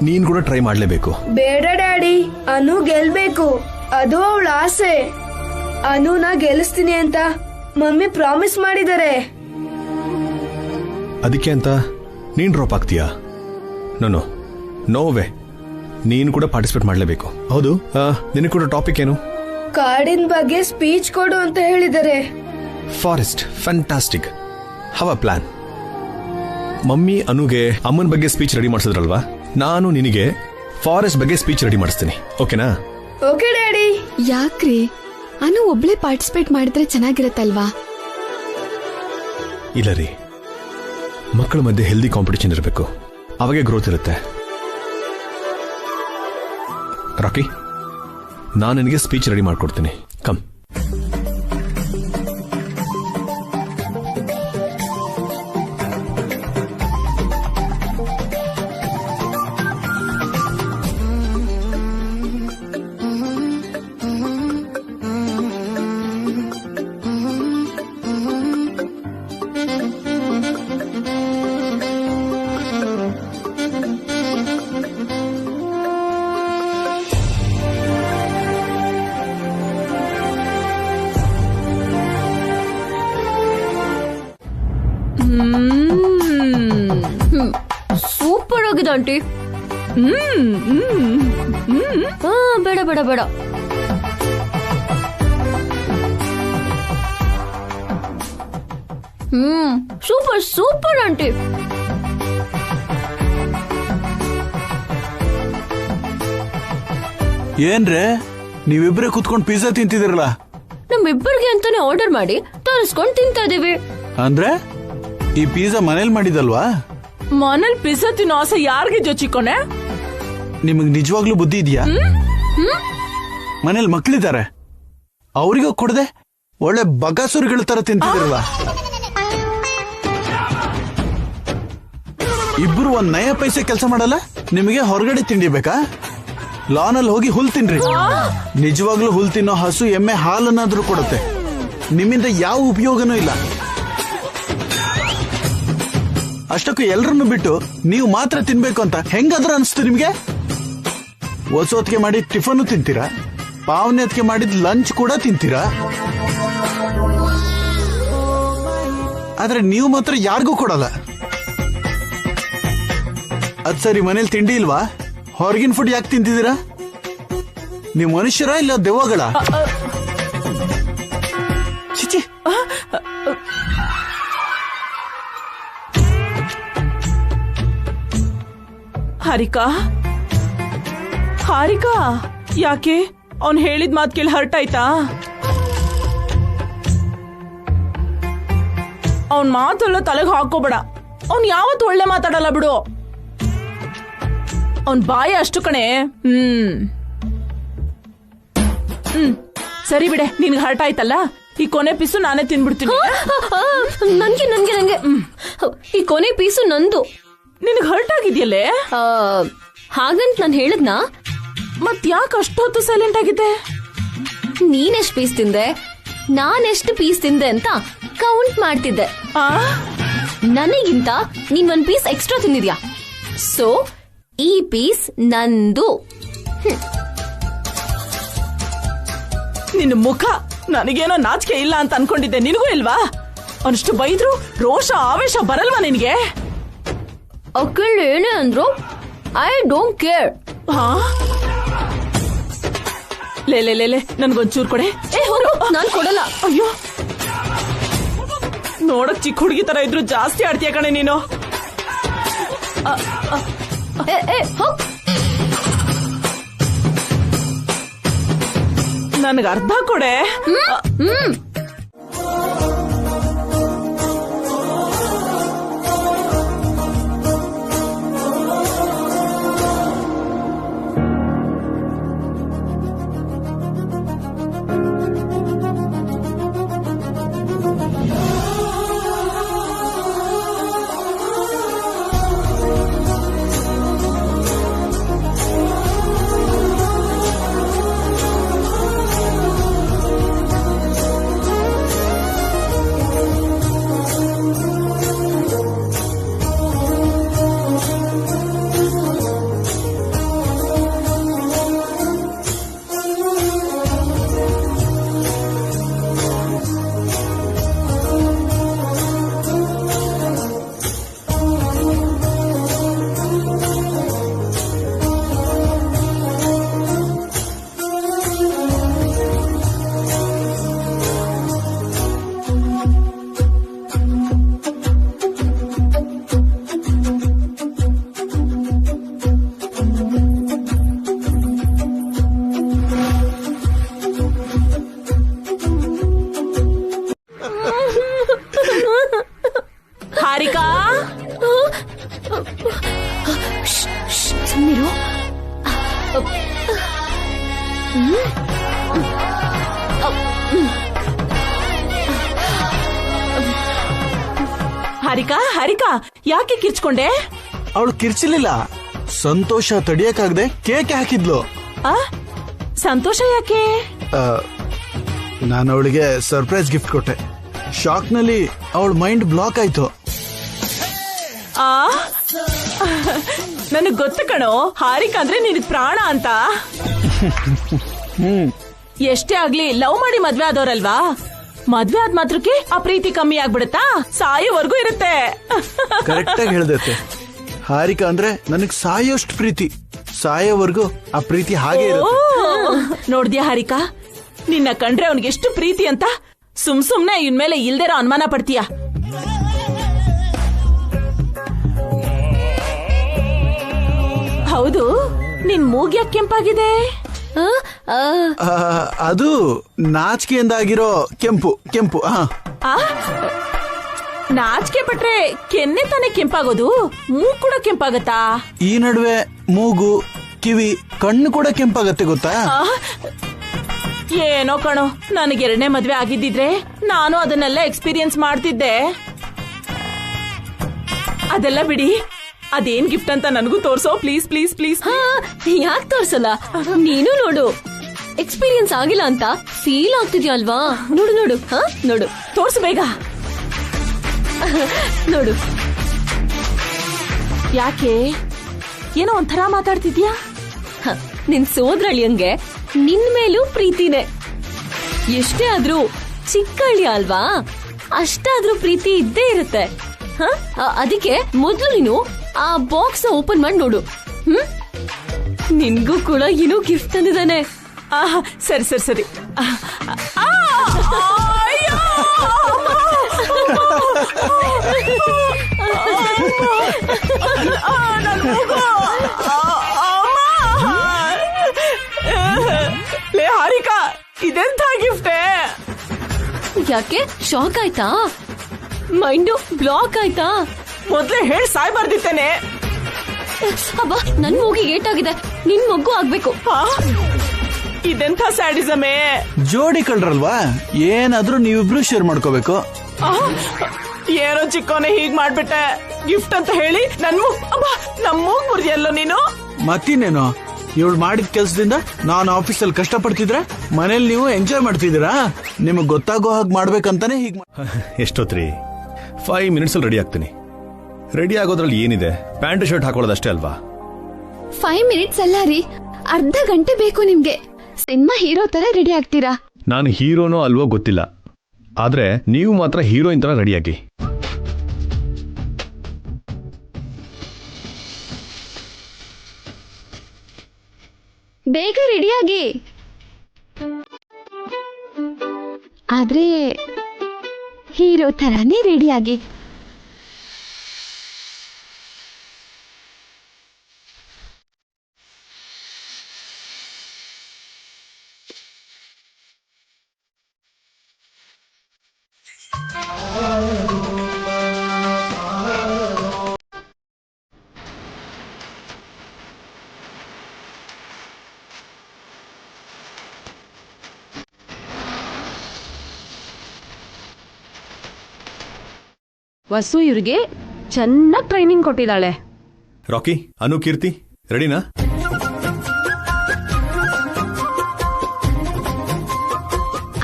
ನೀನ್ ಕೂಡ ಟ್ರೈ ಮಾಡಲೇಬೇಕು. ಬೇಡ ಡ್ಯಾಡಿ, ಅನು ಗೆಲ್ಬೇಕು, ಅದು ಅವಳ ಆಸೆ. ಅನುನ ಗೆಲ್ಲಿಸ್ತೀನಿ ಅಂತ ಮಮ್ಮಿ ಪ್ರಾಮಿಸ್ ಮಾಡಿದ್ದಾರೆ. ಅದಕ್ಕೆ ಅಂತ ನೀನ್ ಡ್ರಾಪ್ ಆಗ್ತೀಯಾ? ನೋವೇ, ನೀನು ಕೂಡ ಪಾರ್ಟಿಸಿಪೇಟ್ ಮಾಡಲೇಬೇಕು. ಹೌದು, ನಿನಗೆ ಕೂಡ ಟಾಪಿಕ್ ಏನು? ಕಾಡಿನ ಬಗ್ಗೆ ಸ್ಪೀಚ್ ಕೊಡು ಅಂತ ಹೇಳಿದ್ದಾರೆ. Forest, fantastic. ಹವ ಪ್ಲಾನ್. ಮಮ್ಮಿ ಅನುಗೆ ಅಮ್ಮನ ಬಗ್ಗೆ ಸ್ಪೀಚ್ ರೆಡಿ ಮಾಡಿಸಿದ್ರಲ್ವಾ, ನಾನು ನಿನಗೆ ಫಾರೆಸ್ಟ್ ಬಗ್ಗೆ ಸ್ಪೀಚ್ ರೆಡಿ ಮಾಡಿಸ್ತೀನಿ. ಓಕೆನಾ? Okay daddy. ಯಾಕ್ರಿ, ಅನು ಒಬ್ಳೆ ಪಾರ್ಟಿಸಿಪೇಟ್ ಮಾಡಿದ್ರೆ ಚೆನ್ನಾಗಿರತ್ತಲ್ವಾ? ಇಲ್ಲ ರೀ, ಮಕ್ಕಳ ಮಧ್ಯೆ ಹೆಲ್ದಿ ಕಾಂಪಿಟೇಷನ್ ಇರಬೇಕು, ಅವಾಗೆ ಗ್ರೋತ್ ಇರುತ್ತೆ. ರಾಕಿ, ನಾನು ನಿನಗೆ ಸ್ಪೀಚ್ ರೆಡಿ ಮಾಡ್ಕೊಡ್ತೀನಿ. ಕಮ್. ಸೂಪರ್ ಆಗಿದೆ ಆಂಟಿ. ಬೇಡ ಬೇಡ ಬೇಡ. Super super aunty. ಏನ್ರೆ, ನೀವಿಬ್ರೆ ಕುತ್ಕೊಂಡು ಪಿಜ್ಜಾ ತಿಂತಿದಿರಲ್ಲ? ನಮ್ಮಿಬ್ಬರಿಗೆ ಅಂತಾನೆ ಆರ್ಡರ್ ಮಾಡಿ ತರಿಸ್ಕೊಂಡು ತಿಂತಾ ಇದೀವಿ. ಅಂದ್ರೆ ಈ ಪಿಜ್ಜಾ ಮನೇಲಿ ಮಾಡಿದಲ್ವಾ? ಮನೇಲಿ ಪಿಜ್ಜಾ ತಿನ್ನೋ ಆಸೆ ಯಾರಿಗೆ ಜೊಚಿಕೊನೆ? ನಿಮಗ್ ನಿಜವಾಗ್ಲೂ ಬುದ್ಧಿ ಇದೆಯಾ? ಮನೇಲಿ ಮಕ್ಳಿದ್ದಾರೆ, ಅವರಿಗೂ ಕೊಡದೆ ಒಳ್ಳೆ ಬಗಾಸುರಿಗಳ ತರ ತಿಂತಿದಿರಲ್ಲ. ಇಬ್ರು ಒಂದ್ ನಯ ಪೈಸೆ ಕೆಲಸ ಮಾಡಲ್ಲ, ನಿಮಗೆ ಹೊರಗಡೆ ತಿಂಡಿ ಬೇಕಾ? ಲಾನಲ್ಲಿ ಹೋಗಿ ಹುಲ್ ತಿನ್ರಿ. ನಿಜವಾಗ್ಲೂ ಹುಲ್ ತಿನ್ನೋ ಹಸು ಎಮ್ಮೆ ಹಾಲನ್ನಾದ್ರೂ ಕೊಡುತ್ತೆ. ನಿಮ್ಮಿಂದ ಯಾವ ಉಪಯೋಗನೂ ಇಲ್ಲ. ಅಷ್ಟಕ್ಕೂ ಎಲ್ಲರನ್ನು ಬಿಟ್ಟು ನೀವು ಮಾತ್ರ ತಿನ್ಬೇಕು ಅಂತ ಹೆಂಗಾದ್ರೂ ಅನಿಸ್ತು ನಿಮ್ಗೆ? ಹೊಸೊತ್ತಿಗೆ ಮಾಡಿ ಟಿಫನ್ ತಿಂತೀರಾ, ಪಾವನೆತ್ಗೆ ಮಾಡಿದ ಲಂಚ್ ಕೂಡ ತಿಂತೀರಾ. ಆದ್ರೆ ನೀವು ಮಾತ್ರ ಯಾರಿಗೂ ಕೊಡಲ್ಲ. ಅದ್ ಸರಿ, ಮನೇಲಿ ತಿಂಡಿ ಇಲ್ವಾ? ಹೊರಗಿನ ಫುಡ್ ಯಾಕೆ ತಿಂತಿದ್ದೀರಾ? ನೀವು ಮನುಷ್ಯರ ಇಲ್ಲ ದೆವ್ವಗಳ? ಚಿಚಿ, ಹಾರಿಕಾ ಹಾರಿಕಾ, ಯಾಕೆ ಅವ್ನ್ ಹೇಳಿದ ಮಾತ್ ಕೇಳಿ ಹರ್ಟ್ ಆಯ್ತಾ? ಅವನ್ ಮಾತೆಲ್ಲ ತಲೆಗೆ ಹಾಕೋಬೇಡ. ಅವ್ನ್ ಯಾವತ್ತು ಒಳ್ಳೆ ಮಾತಾಡಲ್ಲ ಬಿಡು. ಅವನ್ ಬಾಯಿ ಅಷ್ಟು ಕಣೆ. ಸರಿ ಬಿಡೆ, ನಿನ್ಗೆ ಹರ್ಟ್ ಆಯ್ತಲ್ಲ, ಈ ಕೊನೆ ಪೀಸು ನಾನೇ ತಿನ್ಬಿಡ್ತೀನಿ. ನನ್ಗೆ ನನ್ಗೆ ನಂಗೆ ಈ ಕೊನೆ ಪೀಸು ನಂದು. ನಿನ್ಗೆ ಹರ್ಟ್ ಆಗಿದ್ಯಲ್ಲೇ? ಹಾಗಂತ ನಾನು ಹೇಳಿದ್ನಾ? ಮತ್ ಯಾಕೆ ಅಷ್ಟೊತ್ತು ಸೈಲೆಂಟ್ ಆಗಿದ್ದೆ? ನೀನೆಷ್ಟು ಪೀಸ್ ತಿಂದೆ, ನಾನೆಷ್ಟು ಪೀಸ್ ತಿಂದೆ ಅಂತ ಕೌಂಟ್ ಮಾಡ್ತಿದ್ದೆ. ನನಗಿಂತ ನೀನ್ ಒಂದ್ ಪೀಸ್ ಎಕ್ಸ್ಟ್ರಾ ತಿಂದಿದ್ಯಾ, ಸೊ ಈ ಪೀಸ್ ನಂದು. ನಿನ್ನ ಮುಖ, ನನಗೇನೋ ನಾಚಿಕೆ ಇಲ್ಲ ಅಂತ ಅನ್ಕೊಂಡಿದ್ದೆ, ನಿನಗೂ ಇಲ್ವಾ? ಅವನಷ್ಟು ಬೈದ್ರು ರೋಷ ಆವೇಶ ಬರಲ್ವಾ ನಿನ್ಗೆ? ಅಕ್ಕಳ್ ಏನೇ ಅಂದ್ರು ಐ ಡೋಂಟ್ ಕೇರ್. ಲೇ ಲೇ ಲೇ ಲೇ, ನನ್ಗೊಂಚೂರ್ ಕೊಡೆ. ನಾನ್ ಕೊಡಲ್ಲ. ಅಯ್ಯೋ, ನೋಡಕ್ ಚಿಕ್ಕ ಹುಡುಗಿ ತರ ಇದ್ರು ಜಾಸ್ತಿ ಆಡ್ತೀಯ ಕಣೆ ನೀನು. ನನ್ಗ ಅರ್ಧ ಕೊಡೆ. ಹಾರಿಕಾ, ಸುಮ್ಮನಿರು. ಹಾರಿಕಾ ಹಾರಿಕಾ, ಯಾಕೆ ಕಿರ್ಚ್ಕೊಂಡೆ? ಅವಳು ಕಿರ್ಚಲಿಲ್ಲ, ಸಂತೋಷ ತಡಿಯಕ್ಕಾಗದೆ ಕೇಕ್ ಹಾಕಿದ್ಲು. ಸಂತೋಷ ಯಾಕೆ? ನಾನು ಅವಳಿಗೆ ಸರ್ಪ್ರೈಸ್ ಗಿಫ್ಟ್ ಕೊಟ್ಟೆ. ಶಾಕ್ ನಲ್ಲಿ ಅವಳ ಮೈಂಡ್ ಬ್ಲಾಕ್ ಆಯ್ತು. ನನಗ್ ಗೊತ್ತು ಕಣೋ, ಹಾರಿಕಾ ಅಂದ್ರೆ ನಿನಗ್ ಪ್ರಾಣ ಅಂತ. ಎಷ್ಟೇ ಆಗ್ಲಿ ಲವ್ ಮಾಡಿ ಮದ್ವೆ ಆದವ್ರಲ್ವಾ, ಮದ್ವೆ ಆದ ಮಾತ್ರಕ್ಕೆ ಆ ಪ್ರೀತಿ ಕಮ್ಮಿ ಆಗ್ಬಿಡುತ್ತಾ? ಸಾಯೋವರೆಗೂ ಇರುತ್ತೆ. ಕರೆಕ್ಟ್ ಆಗಿ ಹೇಳ್ದತ್ತೆ. ಹಾರಿಕಾ ಅಂದ್ರೆ ನನಗ್ ಸಾಯೋಷ್ಟು ಪ್ರೀತಿ, ಸಾಯೋವರೆಗೂ ಆ ಪ್ರೀತಿ ಹಾಗೆ ಇರುತ್ತೆ. ನೋಡ್ದ್ಯಾ ಹಾರಿಕಾ, ನಿನ್ನ ಕಂಡ್ರೆ ಅವನಿಗೆ ಎಷ್ಟು ಪ್ರೀತಿ ಅಂತ ಸುಮ್ನೆ ಇನ್ಮೇಲೆ ಇಲ್ದೇರೋ ಅನುಮಾನ ಪಡ್ತೀಯ. ಹೌದು, ನಿನ್ ಮೂಗ್ಯಾಕ್ ಕೆಂಪಾಗಿದೆ? ಅದು ನಾಚಿಕೆಯಿಂದ ಆಗಿರೋ ಕೆಂಪು ಕೆಂಪು. ನಾಚಿಕೆ ಪಟ್ರೆ ಕೆನ್ನೆ ತಾನೇ ಕೆಂಪಾಗೋದು, ಮೂಗ್ ಕೂಡ ಕೆಂಪಾಗತ್ತಾ? ಈ ನಡುವೆ ಮೂಗು, ಕಿವಿ, ಕಣ್ಣು ಕೂಡ ಕೆಂಪಾಗತ್ತೆ ಗೊತ್ತಾ? ಏನೋ ಕಣೋ, ನನಗೆ 2ನೇ ಮದ್ವೆ ಆಗಿದ್ದಿದ್ರೆ ನಾನು ಅದನ್ನೆಲ್ಲ ಎಕ್ಸ್ಪೀರಿಯನ್ಸ್ ಮಾಡ್ತಿದ್ದೆ. ಅದೆಲ್ಲ ಬಿಡಿ, ಅದೇನ್ ಗಿಫ್ಟ್ ಅಂತ ನನಗೂ ತೋರ್ಸೋ ಪ್ಲೀಸ್ ಪ್ಲೀಸ್ ಪ್ಲೀಸ್. ಯಾಕೆ ತೋರ್ಸಲ್ಲ? ನೀನು ನೋಡು, ಎಕ್ಸ್ಪೀರಿಯನ್ಸ್ ಆಗಿಲ್ಲ ಅಂತ ಫೀಲ್ ಆಗ್ತಿದ್ಯಲ್ವಾ? ನೋಡು ನೋಡು, ನೋಡು, ತೋರ್ಸು ಬೇಗ. ನೋಡು. ಯಾಕೆ ಏನೋ ಒಂಥರ ಮಾತಾಡ್ತಿದ್ಯಾ? ನಿನ್ ಸೋದ್ರಳಿಯಂಗೆ ನಿನ್ ಮೇಲೂ ಪ್ರೀತಿನೇ. ಎಷ್ಟೇ ಆದ್ರೂ ಚಿಕ್ಕ ಅಳಿಯ ಅಲ್ವಾ, ಅಷ್ಟಾದ್ರೂ ಪ್ರೀತಿ ಇದ್ದೇ ಇರುತ್ತೆ. ಅದಕ್ಕೆ ಮೊದ್ಲು ನೀನು ಆ ಬಾಕ್ಸ್ ಓಪನ್ ಮಾಡಿ ನೋಡು. ನಿನ್ಗೂ ಕೂಡ ಏನೋ ಗಿಫ್ಟ್ ತಂದಿದ್ದಾನೆ. ಸರಿ ಸರಿ ಸರಿ. ಲೇ ಹಾರಿಕಾ, ಇದೆಂಥ ಗಿಫ್ಟೇ? ಯಾಕೆ ಶಾಕ್ ಆಯ್ತಾ? ಮೈಂಡು ಬ್ಲಾಕ್ ಆಯ್ತಾ? ಮೊದ್ಲೇ ಹೇಳಿ ಸಾಯ್ಬಾರ್ದಿತ್ತೇನೆ. ಅಬ್ಬಾ, ನನ್ ಮೂಗಿಗೆ ಏಟಾಗಿದೆ, ನಿನ್ ಮಗು ಆಗ್ಬೇಕು. ಇದೆಂಥ ಸ್ಯಾಡಿಸಮೇ. ಜೋಡಿ ಕಳ್ರಲ್ವಾ, ಏನಾದ್ರೂ ನೀವಿಬ್ರು ಶೇರ್ ಮಾಡ್ಕೋಬೇಕು. ಏನೋ ಚಿಕ್ಕೋನೆ ಹೀಗ್ ಮಾಡ್ಬಿಟ್ಟೆ. ಗಿಫ್ಟ್ ಅಂತ ಹೇಳಿ ನಮ್ ಮೂಗ್ ಮುರಿಯಲ್ಲೋ ನೀನು. ಮತ್ತಿನ್ನೇನು, ಇವಳು ಮಾಡಿದ ಕೆಲ್ಸದಿಂದ ನಾನು ಆಫೀಸಲ್ಲಿ ಕಷ್ಟಪಡ್ತಿದ್ರೆ ಮನೇಲಿ ನೀವು ಎಂಜಾಯ್ ಮಾಡ್ತಿದ್ದೀರಾ? ನಿಮಗ್ ಗೊತ್ತಾಗೋ ಹಾಗೆ ಮಾಡ್ಬೇಕಂತಾನೆ ಹೀಗ್. ಎಷ್ಟೊತ್ರಿ? 5 ಮಿನಿಟ್ಸ್ ರೆಡಿ ಆಗ್ತೀನಿ. ರೆಡಿ ಆಗೋದ್ರಲ್ಲಿ ಏನಿದೆ, ಪ್ಯಾಂಟ್ ಶರ್ಟ್ ಹಾಕೊಳ್ಳೋದಷ್ಟೇ ಅಲ್ವಾ? 5 ಮಿನಿಟ್ಸ್ ಅಲ್ಲ ರೀ, ಅರ್ಧ ಗಂಟೆ ಬೇಕು ನಿಮ್ಗೆ. ಸಿನಿಮಾ ಹೀರೋ ತರ ರೆಡಿ ಆಗ್ತೀರಾ. ನಾನು ಹೀರೋನೋ ಅಲ್ವೋ ಗೊತ್ತಿಲ್ಲ, ಆದ್ರೆ ನೀವು ಮಾತ್ರ ಹೀರೋಯಿನ್ ತರ ರೆಡಿಯಾಗಿ. ಬೇಗ ರೆಡಿಯಾಗಿ. ಆದ್ರೆ ಹೀರೋ ತರಾನೇ ರೆಡಿಯಾಗಿ. ವಸು ಇವ್ರಿಗೆ ಚೆನ್ನಾಗಿ ಟ್ರೈನಿಂಗ್ ಕೊಟ್ಟಿದ್ದಾಳೆ. ರಾಕಿ, ಅನು, ಕೀರ್ತಿ ರೆಡಿನಾ?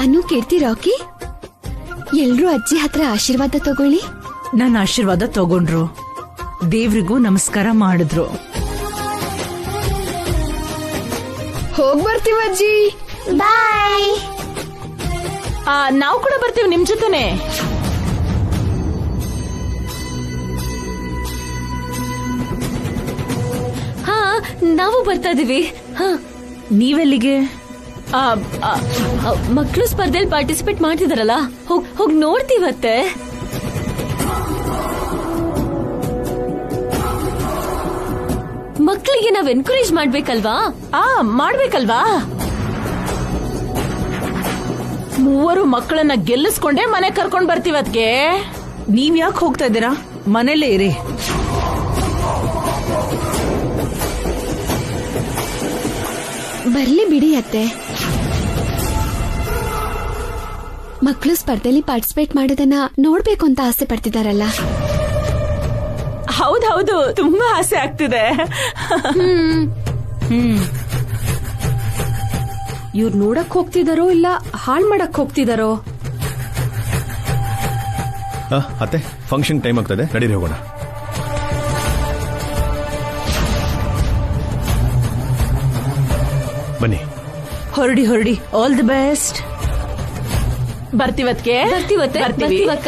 ಅನು, ಕೀರ್ತಿ, ರಾಕಿ ಎಲ್ರೂ ಅಜ್ಜಿ ಹತ್ರ ಆಶೀರ್ವಾದ ತಗೊಳ್ಳಿ. ನನ್ನ ಆಶೀರ್ವಾದ ತಗೊಂಡ್ರು, ದೇವ್ರಿಗೂ ನಮಸ್ಕಾರ ಮಾಡಿದ್ರು. ಹೋಗ್ ಬರ್ತೀವಜ್ಜಿ. ಬಾಯ್. ನಾವು ಕೂಡ ಬರ್ತೀವಿ ನಿಮ್ ಜೊತೆನೆ. ನಾವು ಬರ್ತಾ ಇದೀವಿ. ನೀವೆಲ್ಲಿಗೆ? ಮಕ್ಕಳು ಸ್ಪರ್ಧೆಯಲ್ಲಿ ಪಾರ್ಟಿಸಿಪೇಟ್ ಮಾಡ್ತಿದಾರಲ್ಲ, ಹೋಗ್ ನೋಡ್ತೀವತ್ತೆ. ಮಕ್ಕಳಿಗೆ ನಾವ್ ಎನ್ಕರೇಜ್ ಮಾಡ್ಬೇಕಲ್ವಾ? ಮಾಡ್ಬೇಕಲ್ವಾ? ಮೂವರು ಮಕ್ಕಳನ್ನ ಗೆಲ್ಲಿಸ್ಕೊಂಡೇ ಮನೆ ಕರ್ಕೊಂಡ್ ಬರ್ತೀವಿ. ಅದಕ್ಕೆ ನೀವ್ ಯಾಕೆ ಹೋಗ್ತಾ ಇದ್ದೀರಾ? ಮನೇಲೇ ಇರಿ. ಬರ್ಲಿ ಬಿಡಿ ಅತ್ತೆ. ಮಕ್ಕಳು ಸ್ಪರ್ಧೆಯಲ್ಲಿ ಪಾರ್ಟಿಸಿಪೇಟ್ ಮಾಡೋದನ್ನ ನೋಡ್ಬೇಕು ಅಂತ ಆಸೆ ಪಡ್ತಿದಾರಲ್ಲ. ಹೌದೌದು, ತುಂಬಾ ಆಸೆ ಆಗ್ತಿದೆ. ಇವ್ರು ನೋಡಕ್ ಹೋಗ್ತಿದಾರೋ ಇಲ್ಲ ಹಾಳ್ ಮಾಡಕ್ ಹೋಗ್ತಿದಾರೋ? ಅತ್ತೆ, ಫಂಕ್ಷನ್ ಟೈಮ್ ಆಗ್ತದೆ, ನಡೀರಿ ಹೋಗೋಣ. ಬನ್ನಿ. ಹೊರಡಿ ಹೊರಡಿ. All the best. ಬರ್ತೀವತ್ಗೆ. ಬರ್ತೀವಕ್ಕ.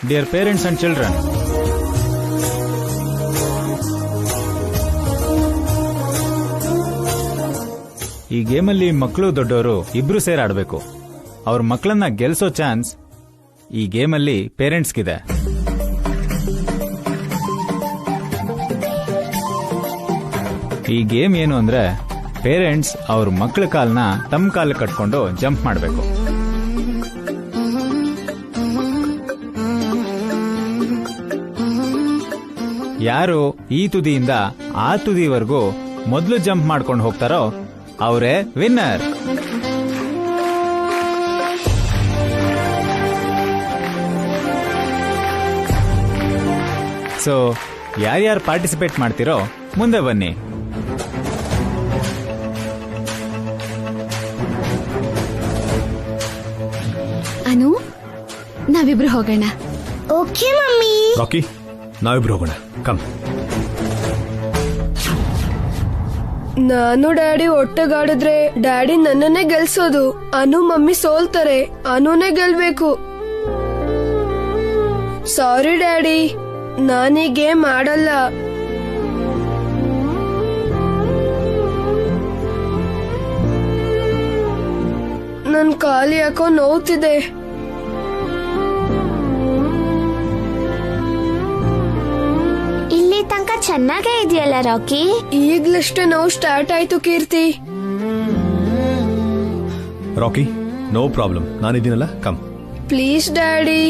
ಡಿಯರ್ ಪೇರೆಂಟ್ಸ್ ಅಂಡ್ ಚಿಲ್ಡ್ರನ್, ಈ ಗೇಮಲ್ಲಿ ಮಕ್ಕಳು ದೊಡ್ಡವರು ಇಬ್ರು ಸೇರಿ ಆಡಬೇಕು. ಅವ್ರ ಮಕ್ಕಳನ್ನ ಗೆಲ್ಸೋ ಚಾನ್ಸ್ ಈ ಗೇಮಲ್ಲಿ ಪೇರೆಂಟ್ಸ್ಗಿದೆ. ಈ ಗೇಮ್ ಏನು ಅಂದ್ರೆ ಪೇರೆಂಟ್ಸ್ ಅವ್ರ ಮಕ್ಕಳ ಕಾಲ್ನ ತಮ್ಮ ಕಾಲ ಕಟ್ಕೊಂಡು ಜಂಪ್ ಮಾಡಬೇಕು. ಯಾರು ಈ ತುದಿಯಿಂದ ಆ ತುದಿವರೆಗೂ ಮೊದಲು ಜಂಪ್ ಮಾಡ್ಕೊಂಡು ಹೋಗ್ತಾರೋ ಅವರೇ ವಿನ್ನರ್. ಸೊ ಯಾರ್ಯಾರು ಪಾರ್ಟಿಸಿಪೇಟ್ ಮಾಡ್ತಿರೋ ಮುಂದೆ ಬನ್ನಿ. ಅನು, ನಾವಿಬ್ರು ಹೋಗೋಣ. Okay mummy. ರಾಕಿ, ನಾವಿಬ್ರು ಹೋಗೋಣ. ಕಮ್. ನಾನು ಡ್ಯಾಡಿ ಒಟ್ಟಗಾಡಿದ್ರೆ ಡ್ಯಾಡಿ ನನ್ನನ್ನೇ ಗೆಲ್ಸೋದು. ಅನು ಮಮ್ಮಿ ಸೋಲ್ತಾರೆ, ಅನುನೇ ಗೆಲ್ಬೇಕು. ಸಾರಿ ಡ್ಯಾಡಿ, ನಾನೀ ಗೇಮ್ ಆಡಲ್ಲ. ನನ್ ಕಾಲು ಯಾಕೋ ನೋವ್ತಿದೆ. ಇಲ್ಲಿ ತನಕ ಚೆನ್ನಾಗೇ ಇದೆಯಲ್ಲ ರಾಕಿ. ಈಗ್ಲಷ್ಟೇ ನೋವು ಸ್ಟಾರ್ಟ್ ಆಯ್ತು ಕೀರ್ತಿ. ರಾಕಿ, ನೋ ಪ್ರಾಬ್ಲಮ್, ನಾನಿದ್ದೀನಲ್ಲ. Come please daddy.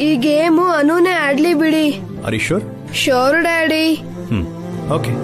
ಈ ಗೇಮು ಅನುನೇ ಆಡ್ಲಿ ಬಿಡಿ. Are you sure? Sure daddy. Okay.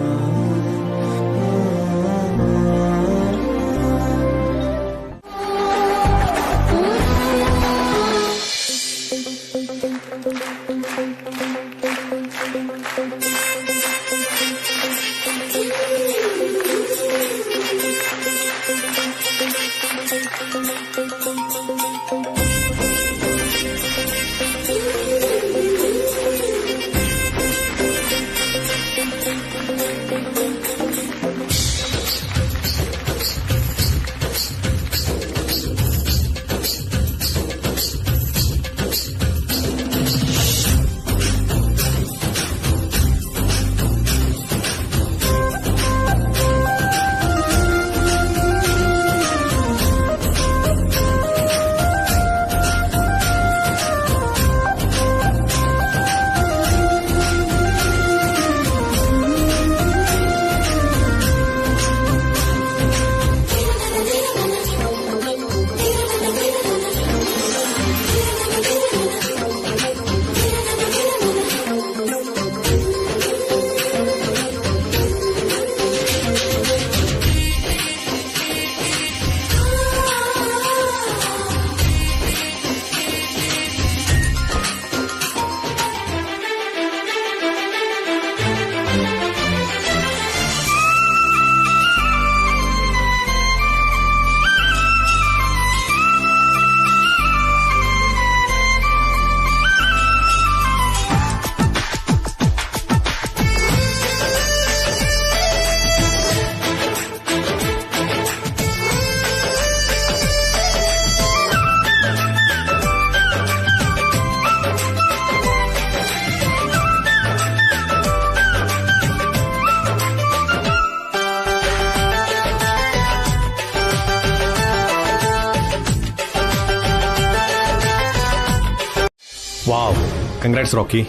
Wow, congrats Rocky,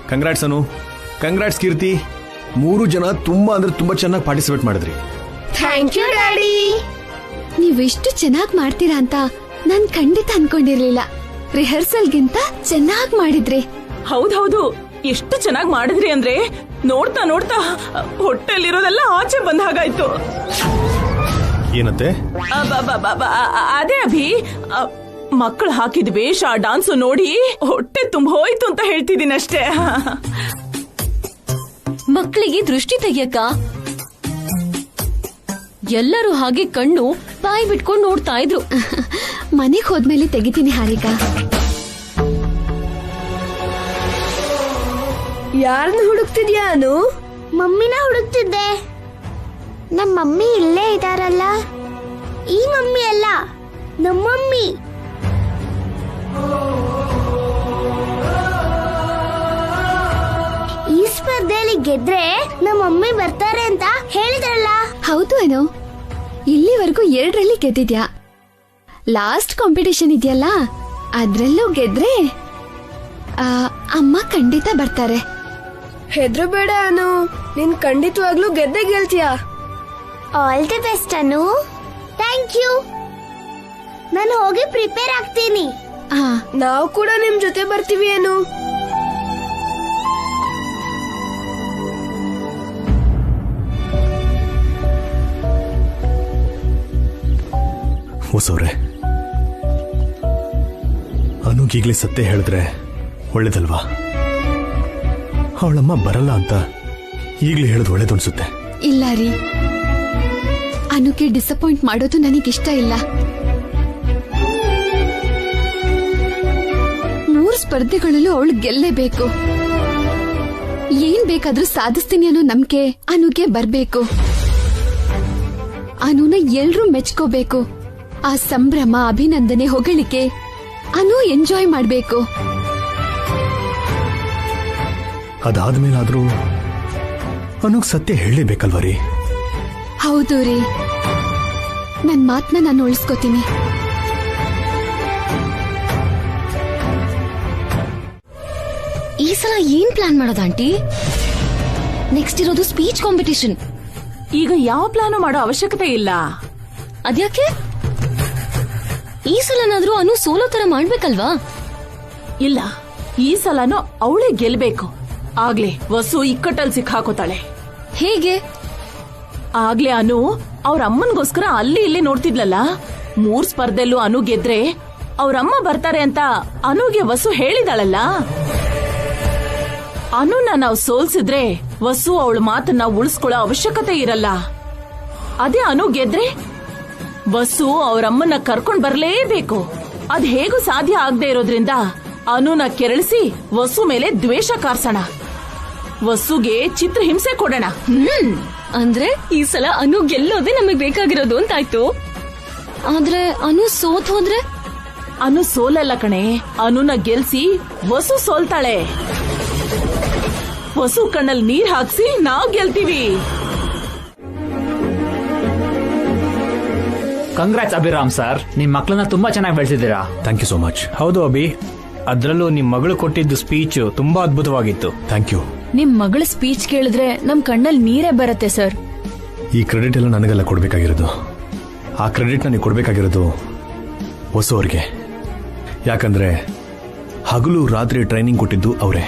congrats Anu, congrats Keerthi. 3 ಜನ ತುಂಬಾ ಅಂದ್ರೆ ತುಂಬಾ ಚೆನ್ನಾಗಿ ಪಾರ್ಟಿಸಿಪೇಟ್ ಮಾಡಿದ್ರಿ. Thank you daddy. ನೀವಿಷ್ಟು ಚೆನ್ನಾಗಿ ಮಾಡ್ತೀರಾ ಅಂತ ನಾನ್ ಖಂಡಿತ ಅನ್ಕೊಂಡಿರ್ಲಿಲ್ಲ. ರಿಹರ್ಸಲ್ಗಿಂತ ಚೆನ್ನಾಗಿ ಮಾಡಿದ್ರಿ. ಹೌದೌದು, ಎಷ್ಟು ಚೆನ್ನಾಗಿ ಮಾಡಿದ್ರಿ ಅಂದ್ರೆ ನೋಡ್ತಾ ನೋಡ್ತಾ ಹೊಟ್ಟೆಲಿರೋದೆಲ್ಲ ಆಚೆ ಬಂದ ಹಾಗಾಯ್ತು. ಏನಂತೆ? ಅದೇ ಅಭಿ, ಮಕ್ಕಳು ಹಾಕಿದ ವೇಷ ಡಾನ್ಸು ನೋಡಿ ಹೊಟ್ಟೆ ತುಂಬ ಹೋಯ್ತು ಅಂತ ಹೇಳ್ತಿದ್ದೀನಿ ಅಷ್ಟೇ. ಮಕ್ಕಳಿಗೆ ದೃಷ್ಟಿ ತೆಗಿಯಕ್ಕ ಎಲ್ಲರೂ ಹಾಗೆ ಕಣ್ಣು ಬಾಯಿ ಬಿಟ್ಕೊಂಡು ನೋಡ್ತಾ ಇದ್ರು. ಮನೆಗೆ ಹೋದ್ಮೇಲೆ ತೆಗಿತೀನಿ ಹಾರಿಕಾ. ಯಾರನ್ನ ಹುಡುಕ್ತಿದ್ಯಾ ಅನು? ಮಮ್ಮಿನ ಹುಡುಕ್ತಿದ್ದೆ. ನಮ್ಮ ಮಮ್ಮಿ ಇಲ್ಲೇ ಇದಾರಲ್ಲ, ಈ ಮಮ್ಮಿ ಅಲ್ಲ, ನಮ್ಮಮ್ಮಿ. ಈ ಸ್ಪರ್ಧೆಯಲ್ಲಿ ಗೆದ್ರೆ ನಮ್ಮಮ್ಮಿ ಬರ್ತಾರೆ ಅಂತ ಹೇಳಿದ್ರಲ್ಲ. ಹೌದು ಅನು, ಇಲ್ಲಿವರೆಗೂ 2ರಲ್ಲಿ ಗೆದ್ದಿದ್ಯಾ. ಲಾಸ್ಟ್ ಕಾಂಪಿಟೇಷನ್ ಇದೆಯಲ್ಲ, ಅದ್ರಲ್ಲೂ ಗೆದ್ರೆ ಅಮ್ಮ ಖಂಡಿತ ಬರ್ತಾರೆ. ಹೆದ್ರು ಬೇಡ ಅನು, ನೀನ್ ಖಂಡಿತವಾಗ್ಲೂ ಗೆದ್ದೆ ಗೆಲ್ತೀಯ. All the best Anu. Thank you. ನಾನು ಹೋಗಿ ಪ್ರಿಪೇರ್ ಆಗ್ತೀನಿ. ನಾವು ಕೂಡ ನಿಮ್ ಜೊತೆ ಬರ್ತೀವಿ ಅನು. ಹೊಸವ್ರೆ, ಅನುಗೀಗ್ಲೇ ಸತ್ಯ ಹೇಳಿದ್ರೆ ಒಳ್ಳೇದಲ್ವಾ? ಅವಳಮ್ಮ ಬರಲ್ಲ ಅಂತ ಈಗ್ಲೇ ಹೇಳೋದು ಒಳ್ಳೇದು ಅನ್ಸುತ್ತೆ. ಇಲ್ಲ ರೀ, ಅನುಗೆ ಡಿಸಪಾಯಿಂಟ್ ಮಾಡೋದು ನನಗಿಷ್ಟ ಇಲ್ಲ. 3 ಸ್ಪರ್ಧೆಗಳಲ್ಲೂ ಅವಳು ಗೆಲ್ಲೇಬೇಕು. ಏನ್ ಬೇಕಾದ್ರೂ ಸಾಧಿಸ್ತೀನಿ ಅನ್ನೋ ನಂಬಿಕೆ ಅನುಗೆ ಬರ್ಬೇಕು. ಅನುನ ಎಲ್ರೂ ಮೆಚ್ಕೋಬೇಕು. ಆ ಸಂಭ್ರಮ, ಅಭಿನಂದನೆ, ಹೊಗಳಿಕೆ ಅನು ಎಂಜಾಯ್ ಮಾಡ್ಬೇಕು. ಅದಾದ್ಮೇಲಾದ್ರೂ ಅನುಗ್ ಸತ್ಯ ಹೇಳಲೇಬೇಕಲ್ವ ರೀ? ಹೌದು ರೀ, ನನ್ ಮಾತನ್ನ ನಾನು ಉಳಿಸ್ಕೋತೀನಿ. ಈ ಸಲ ಏನ್ ಪ್ಲಾನ್ ಮಾಡೋದು ಆಂಟಿ? ನೆಕ್ಸ್ಟ್ ಇರೋದು ಸ್ಪೀಚ್ ಕಾಂಪಿಟೇಷನ್. ಈಗ ಯಾವ ಪ್ಲಾನ್ ಮಾಡೋ ಅವಶ್ಯಕತೆ ಇಲ್ಲ. ಅದ್ಯಾಕೆ? ಈ ಸಲನಾದ್ರೂ ಅನು ಸೋಲೋ ತರ ಮಾಡ್ಬೇಕಲ್ವಾ? ಇಲ್ಲ, ಈ ಸಲನೂ ಅವಳೇ ಗೆಲ್ಬೇಕು. ಆಗ್ಲೇ ವಸು ಇಕ್ಕಟ್ಟಲ್ಲಿ ಸಿಕ್ಕಾಕೋತಾಳೆ. ಹೇಗೆ? ಆಗ್ಲೇ ಅನು ಅವ್ರ ಅಮ್ಮನ್ಗೋಸ್ಕರ ಅಲ್ಲಿ ಇಲ್ಲಿ ನೋಡ್ತಿದ್ಲಲ್ಲ. 3 ಸ್ಪರ್ಧೆಲ್ಲೂ ಅನು ಗೆದ್ರೆ ಅವ್ರಮ್ಮ ಬರ್ತಾರೆ ಅಂತ ಅನುಗೆ ವಸು ಹೇಳಿದಾಳಲ್ಲ. ಅನುನ ನಾವು ಸೋಲ್ಸಿದ್ರೆ ವಸು ಅವಳ ಮಾತನ್ನ ಉಳಿಸ್ಕೊಳ್ಳೋ ಅವಶ್ಯಕತೆ ಇರಲ್ಲ. ಅದೇ ಅನು ಗೆದ್ರೆ ವಸು ಅವ್ರಮ್ಮನ್ನ ಕರ್ಕೊಂಡ್ ಬರ್ಲೇಬೇಕು. ಅದ್ ಹೇಗೂ ಸಾಧ್ಯ ಆಗದೆ ಇರೋದ್ರಿಂದ ಅನುನ ಕೆರಳಿಸಿ ವಸು ಮೇಲೆ ದ್ವೇಷ ಕಾರ್ಸೋಣ. ವಸುಗೆ ಚಿತ್ರ ಹಿಂಸೆ ಕೊಡೋಣ. ಅಂದ್ರೆ ಈ ಸಲ ಅನು ಗೆಲ್ಲೋದೇ ನಮಗ್ ಬೇಕಾಗಿರೋದು ಅಂತಾಯ್ತು. ಆದ್ರೆ ಅನು ಸೋತ್ ಹೋದ್ರೆ? ಅನು ಸೋಲಲ್ಲ ಕಣೆ, ಅನುನ ಗೆಲ್ಸಿ ವಸು ಸೋಲ್ತಾಳೆ. ವಸು ಕಣ್ಣಲ್ಲಿ ನೀರ್ ಹಾಕ್ಸಿ ನಾವ್ ಗೆಲ್ತೀವಿ. ಕಂಗ್ರಾಟ್ಸ್ ಅಭಿರಾಮ್ ಸರ್, ನಿಮ್ ಮಕ್ಕಳನ್ನ ತುಂಬಾ ಚೆನ್ನಾಗಿ ಬೆಳೆಸಿದ್ದೀರಾ. Thank you so much. ಹೌದು ಅಭಿ, ಅದ್ರಲ್ಲೂ ನಿಮ್ ಮಗಳು ಕೊಟ್ಟಿದ್ದು ಸ್ಪೀಚ್ ತುಂಬಾ ಅದ್ಭುತವಾಗಿತ್ತು. Thank you. ನಿಮ್ ಮಗಳ ಸ್ಪೀಚ್ ಕೇಳಿದ್ರೆ ನಮ್ ಕಣ್ಣಲ್ಲಿ ನೀರೇ ಬರುತ್ತೆ ಸರ್. ಈ ಕ್ರೆಡಿಟ್ ಎಲ್ಲ ನನಗೆಲ್ಲ ಕೊಡ್ಬೇಕಾಗಿರೋದು. ಆ ಕ್ರೆಡಿಟ್ ನನಗೆ ಕೊಡ್ಬೇಕಾಗಿರೋದು ಹೊಸವ್ರಿಗೆ. ಯಾಕಂದ್ರೆ ಹಗಲು ರಾತ್ರಿ ಟ್ರೈನಿಂಗ್ ಕೊಟ್ಟಿದ್ದು ಅವರೇ.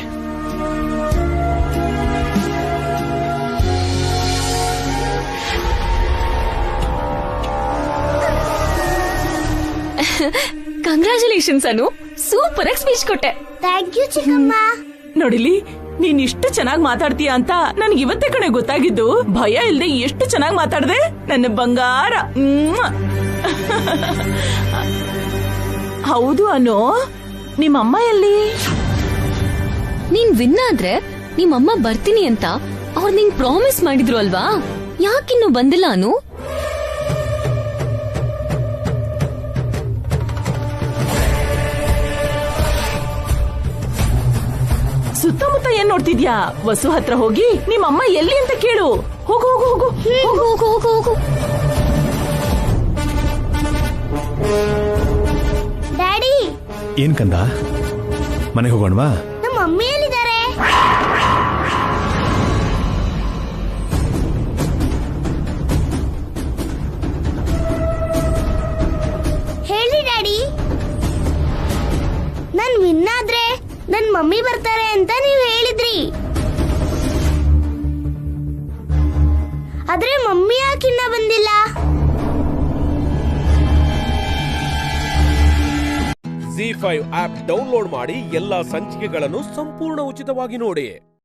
ಕಂಗ್ರಾಚುಲೇಷನ್ಸ್ ಅನು, ಸೂಪರ್ ಆಗಿ ಸ್ಪೀಚ್ ಕೊಟ್ಟೆ. ಥ್ಯಾಂಕ್ ಯು ಚಿಕ್ಕಮ್ಮ. ನೋಡಿಲಿ, ನೀನ್ ಇಷ್ಟು ಚೆನ್ನಾಗಿ ಮಾತಾಡ್ತೀಯ ಅಂತ ನನ್ಗೆ ಇವತ್ತೇ ಕಣೆ ಗೊತ್ತಾಗಿದ್ದು. ಭಯ ಇಲ್ದೆ ಎಷ್ಟು ಚೆನ್ನಾಗಿ ಮಾತಾಡ್ದೆ ನನ್ನ ಬಂಗಾರ. ಹೌದು ಅನು, ನಿಮ್ಮಮ್ಮ ಎಲ್ಲಿ? ನೀನ್ ವಿನ್ ಆದ್ರೆ ನಿಮ್ಮಮ್ಮ ಬರ್ತೀನಿ ಅಂತ ಅವ್ರು ನಿಂಗ್ ಪ್ರಾಮಿಸ್ ಮಾಡಿದ್ರು ಅಲ್ವಾ? ಯಾಕಿನ್ನು ಬಂದಿಲ್ಲ ಅನು? ಸುತ್ತಮುತ್ತ ಏನ್ ನೋಡ್ತಿದ್ಯಾ? ವಸು ಹತ್ರ ಹೋಗಿ ನಿಮ್ಮಮ್ಮ ಎಲ್ಲಿ ಅಂತ ಕೇಳು. ಹೋಗು ಹೋಗು ಹೋಗು ಹೋಗು ಹೋಗು ಹೋಗು. ಡ್ಯಾಡಿ, ಏನ್ ಕಂದ, ಮನೆಗೆ ಹೋಗೋಣವಾ? ನಮ್ಮ ಮಮ್ಮಿ ಎಲ್ಲಿದ್ದಾರೆ? ಹೇಳಿ ಡ್ಯಾಡಿ. ನನ್ ವಿನ್ ಆದ್ರೆ ನನ್ ಮಮ್ಮಿ ಬರ್ತಾರೆ ಅಂತ ನೀವ್ ಹೇಳಿದ್ರಿ. ಆದ್ರೆ ಮಮ್ಮಿ ಯಾಕಿನ್ನ ಬಂದಿಲ್ಲ? ZEE5 ಆಪ್ ಡೌನ್ಲೋಡ್ ಮಾಡಿ ಎಲ್ಲಾ ಸಂಚಿಕೆಗಳನ್ನು ಸಂಪೂರ್ಣ ಉಚಿತವಾಗಿ ನೋಡಿ.